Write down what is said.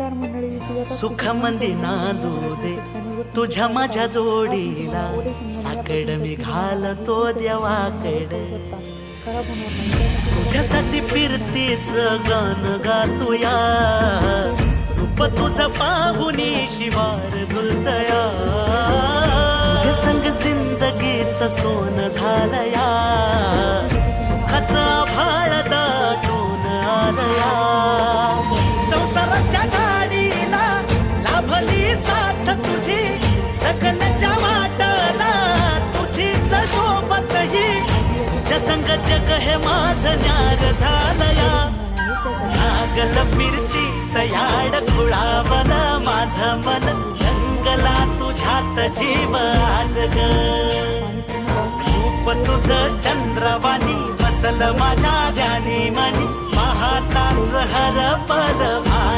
नमस्कार मंडळी, सुखमंदी नांदू दे तुझ्या माझ्या जोडीला, साकड मी घालतो देवाकड. तुझ्यासाठी फिरतीच गाणं गातोया, रूप तुझं पाहुनी शिवार झुलतया. तुझ्या संग जिंदगीच सोनं झालया, सुखाचा आभाळ दाटून आलया. संसाराच्या गाडीला लाभली साथ तुझी, सगळ्यांच्या वाटला तुझीच सोबत ही. तुझ्या संग जग हे माझं न्यार झालया, लागल फिरतीच याड खुळावल माझं मन. रंगला तुझ्यात जीव आज ग, रूप तुझं चंद्रवाणी बसल माझ्या ध्यानी मनी. पाहताच हरपल भान